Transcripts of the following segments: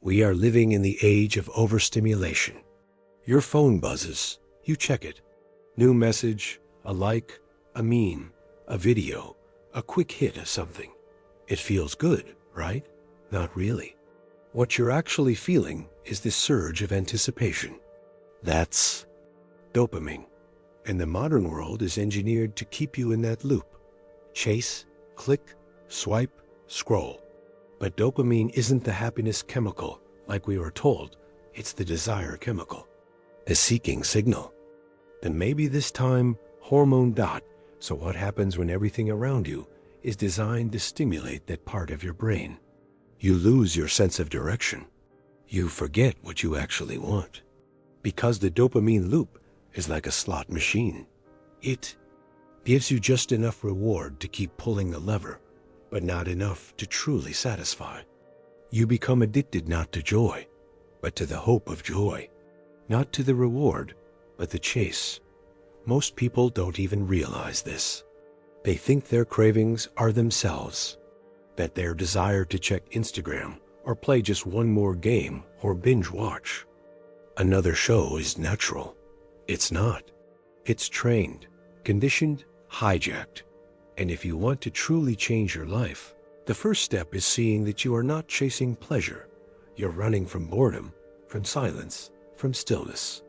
We are living in the age of overstimulation. Your phone buzzes, you check it. New message, a like, a meme, a video, a quick hit of something. It feels good, right? Not really. What you're actually feeling is this surge of anticipation. That's dopamine. And the modern world is engineered to keep you in that loop. Chase, click, swipe, scroll. But dopamine isn't the happiness chemical, like we were told. It's the desire chemical, the seeking signal. Then maybe this time, hormone dot. So what happens when everything around you is designed to stimulate that part of your brain? You lose your sense of direction. You forget what you actually want. Because the dopamine loop is like a slot machine. It gives you just enough reward to keep pulling the lever, but not enough to truly satisfy. You become addicted not to joy, but to the hope of joy. Not to the reward, but the chase. Most people don't even realize this. They think their cravings are themselves, that their desire to check Instagram or play just one more game or binge watch another show is natural. It's not. It's trained, conditioned, hijacked. And if you want to truly change your life, the first step is seeing that you are not chasing pleasure. You're running from boredom, from silence, from stillness.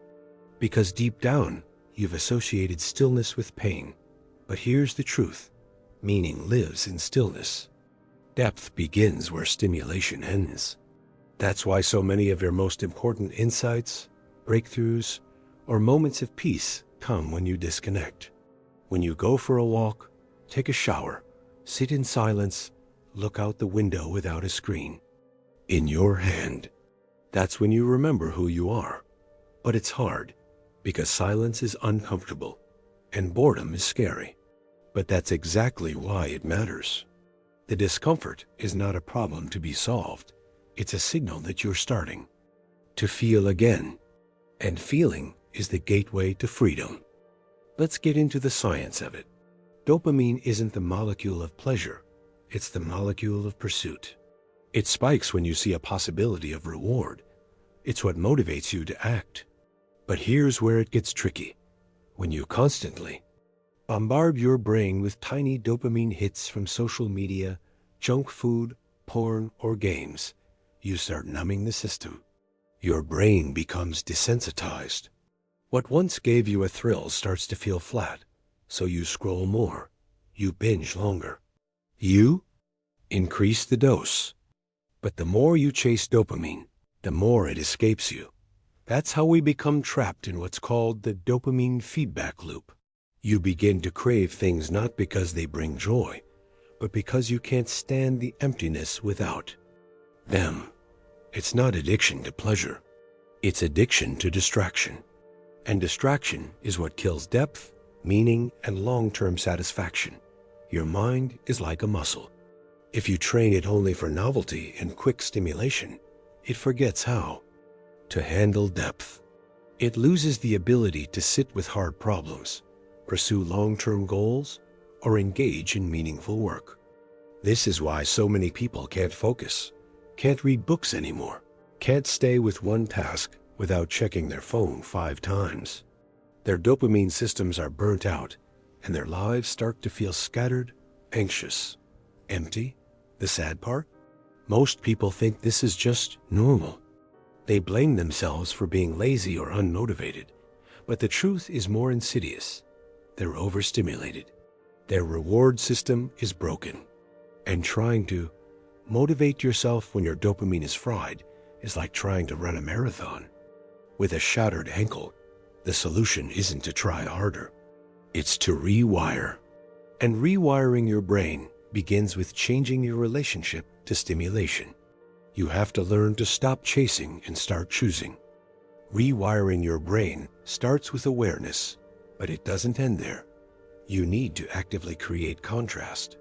Because deep down, you've associated stillness with pain. But here's the truth. Meaning lives in stillness. Depth begins where stimulation ends. That's why so many of your most important insights, breakthroughs, or moments of peace come when you disconnect. When you go for a walk, take a shower, sit in silence, look out the window without a screen. In your hand. That's when you remember who you are. But it's hard, because silence is uncomfortable, and boredom is scary. But that's exactly why it matters. The discomfort is not a problem to be solved. It's a signal that you're starting to feel again. And feeling is the gateway to freedom. Let's get into the science of it. Dopamine isn't the molecule of pleasure. It's the molecule of pursuit. It spikes when you see a possibility of reward. It's what motivates you to act. But here's where it gets tricky. When you constantly bombard your brain with tiny dopamine hits from social media, junk food, porn, or games, you start numbing the system. Your brain becomes desensitized. What once gave you a thrill starts to feel flat, so you scroll more. You binge longer. You increase the dose. But the more you chase dopamine, the more it escapes you. That's how we become trapped in what's called the dopamine feedback loop. You begin to crave things not because they bring joy, but because you can't stand the emptiness without them. It's not addiction to pleasure. It's addiction to distraction. And distraction is what kills depth, meaning, and long-term satisfaction. Your mind is like a muscle. If you train it only for novelty and quick stimulation, it forgets how to handle depth. It loses the ability to sit with hard problems, pursue long-term goals, or engage in meaningful work. This is why so many people can't focus, can't read books anymore, can't stay with one task without checking their phone 5 times. Their dopamine systems are burnt out, and their lives start to feel scattered, anxious, empty. The sad part? Most people think this is just normal. They blame themselves for being lazy or unmotivated. But the truth is more insidious. They're overstimulated. Their reward system is broken. And trying to motivate yourself when your dopamine is fried is like trying to run a marathon. With a shattered ankle, the solution isn't to try harder. It's to rewire. And rewiring your brain begins with changing your relationship to stimulation. You have to learn to stop chasing and start choosing. Rewiring your brain starts with awareness, but it doesn't end there. You need to actively create contrast.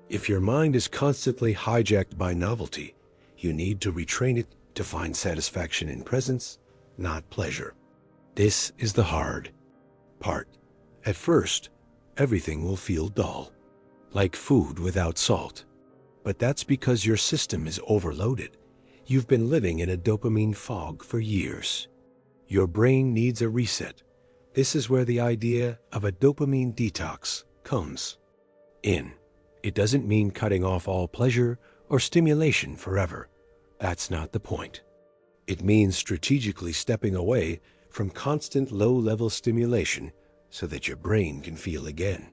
If your mind is constantly hijacked by novelty, you need to retrain it to find satisfaction in presence, not pleasure. This is the hard part. At first, everything will feel dull, like food without salt. But that's because your system is overloaded. You've been living in a dopamine fog for years. Your brain needs a reset. This is where the idea of a dopamine detox comes in. It doesn't mean cutting off all pleasure or stimulation forever. That's not the point. It means strategically stepping away from constant low-level stimulation so that your brain can feel again.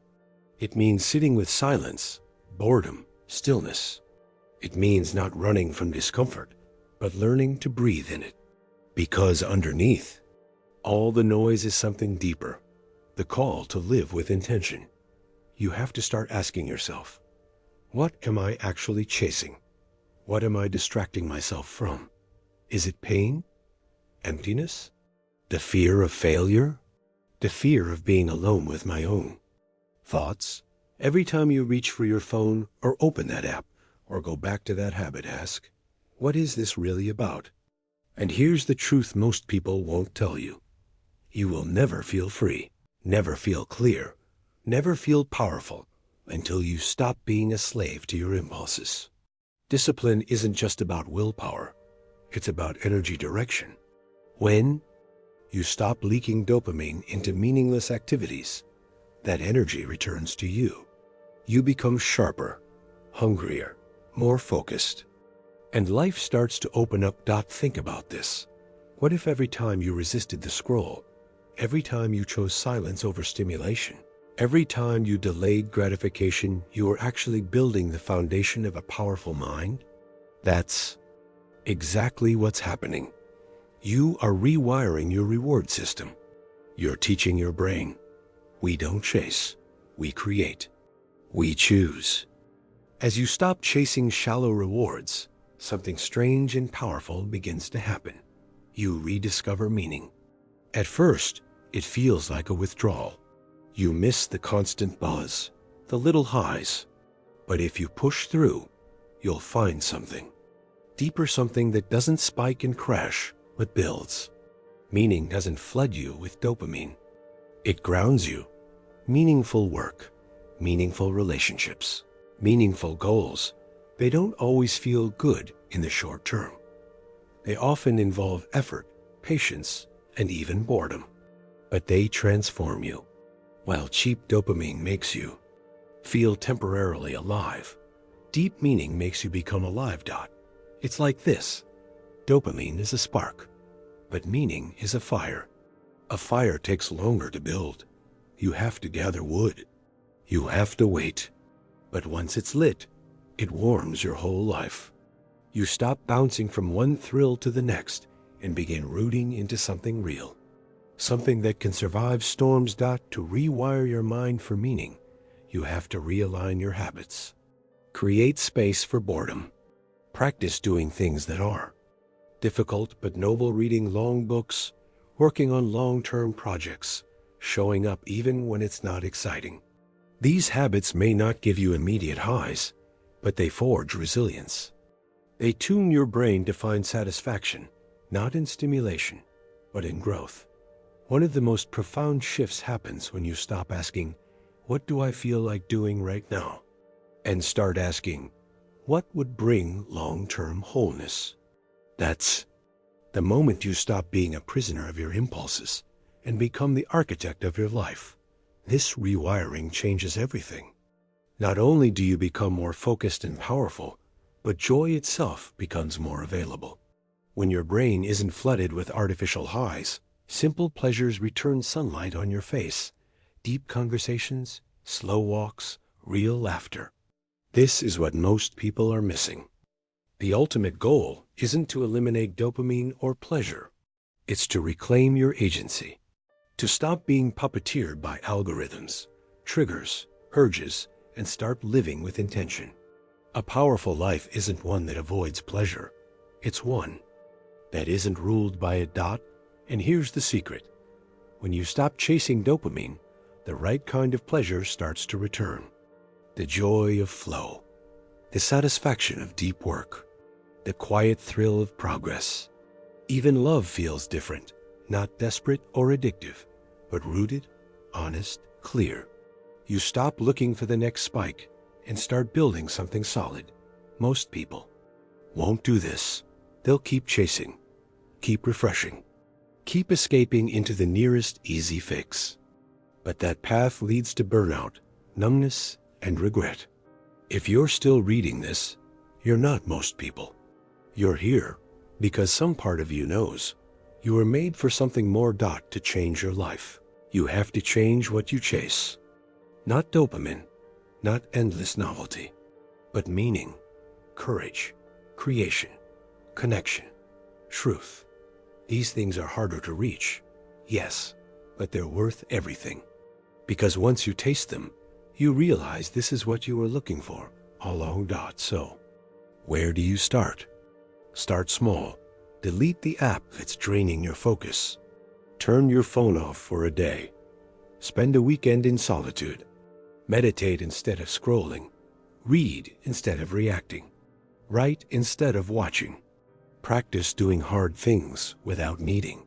It means sitting with silence, boredom, stillness. It means not running from discomfort, but learning to breathe in it. Because underneath all the noise is something deeper, the call to live with intention. You have to start asking yourself, what am I actually chasing? What am I distracting myself from? Is it pain? Emptiness? The fear of failure? The fear of being alone with my own thoughts? Every time you reach for your phone or open that app or go back to that habit, ask, what is this really about? And here's the truth most people won't tell you. You will never feel free, never feel clear, never feel powerful until you stop being a slave to your impulses. Discipline isn't just about willpower. It's about energy direction. When you stop leaking dopamine into meaningless activities, that energy returns to you. You become sharper, hungrier, more focused. And life starts to open up. Think about this. What if every time you resisted the scroll, every time you chose silence over stimulation, every time you delayed gratification, you were actually building the foundation of a powerful mind? That's exactly what's happening. You are rewiring your reward system. You're teaching your brain, we don't chase, we create, we choose. As you stop chasing shallow rewards, something strange and powerful begins to happen. You rediscover meaning. At first, it feels like a withdrawal. You miss the constant buzz, the little highs. But if you push through, you'll find something. Deeper, something that doesn't spike and crash, but builds. Meaning doesn't flood you with dopamine. It grounds you. Meaningful work, meaningful relationships, meaningful goals. They don't always feel good in the short term. They often involve effort, patience, and even boredom. But they transform you. While cheap dopamine makes you feel temporarily alive, deep meaning makes you become alive. It's like this. Dopamine is a spark, but meaning is a fire. A fire takes longer to build. You have to gather wood. You have to wait. But once it's lit, it warms your whole life. You stop bouncing from one thrill to the next and begin rooting into something real. Something that can survive storms. To rewire your mind for meaning, you have to realign your habits. Create space for boredom. Practice doing things that are difficult but noble, reading long books, working on long-term projects, showing up even when it's not exciting. These habits may not give you immediate highs, but they forge resilience. They tune your brain to find satisfaction, not in stimulation, but in growth. One of the most profound shifts happens when you stop asking, what do I feel like doing right now? And start asking, what would bring long-term wholeness? That's the moment you stop being a prisoner of your impulses and become the architect of your life. This rewiring changes everything. Not only do you become more focused and powerful, but joy itself becomes more available. When your brain isn't flooded with artificial highs, simple pleasures return sunlight on your face, deep conversations, slow walks, real laughter. This is what most people are missing. The ultimate goal isn't to eliminate dopamine or pleasure. It's to reclaim your agency, to stop being puppeteered by algorithms, triggers, urges, and start living with intention. A powerful life isn't one that avoids pleasure. It's one that isn't ruled by a dot. And here's the secret. When you stop chasing dopamine, the right kind of pleasure starts to return. The joy of flow, the satisfaction of deep work, the quiet thrill of progress. Even love feels different, not desperate or addictive, but rooted, honest, clear. You stop looking for the next spike and start building something solid. Most people won't do this. They'll keep chasing, keep refreshing, keep escaping into the nearest easy fix. But that path leads to burnout, numbness, and regret. If you're still reading this, you're not most people. You're here because some part of you knows you were made for something more. To change your life, you have to change what you chase. Not dopamine, not endless novelty, but meaning, courage, creation, connection, truth. These things are harder to reach, yes, but they're worth everything. Because once you taste them, you realize this is what you were looking for all along. So, where do you start? Start small. Delete the app that's draining your focus. Turn your phone off for a day. Spend a weekend in solitude. Meditate instead of scrolling. Read instead of reacting. Write instead of watching. Practice doing hard things without needing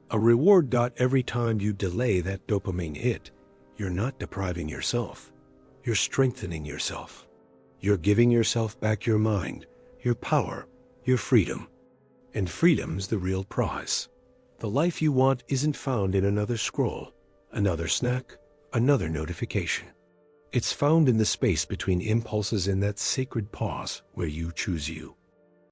a reward. Every time you delay that dopamine hit, you're not depriving yourself. You're strengthening yourself. You're giving yourself back your mind, your power, your freedom. And freedom's the real prize. The life you want isn't found in another scroll, another snack, another notification. It's found in the space between impulses, in that sacred pause where you choose you.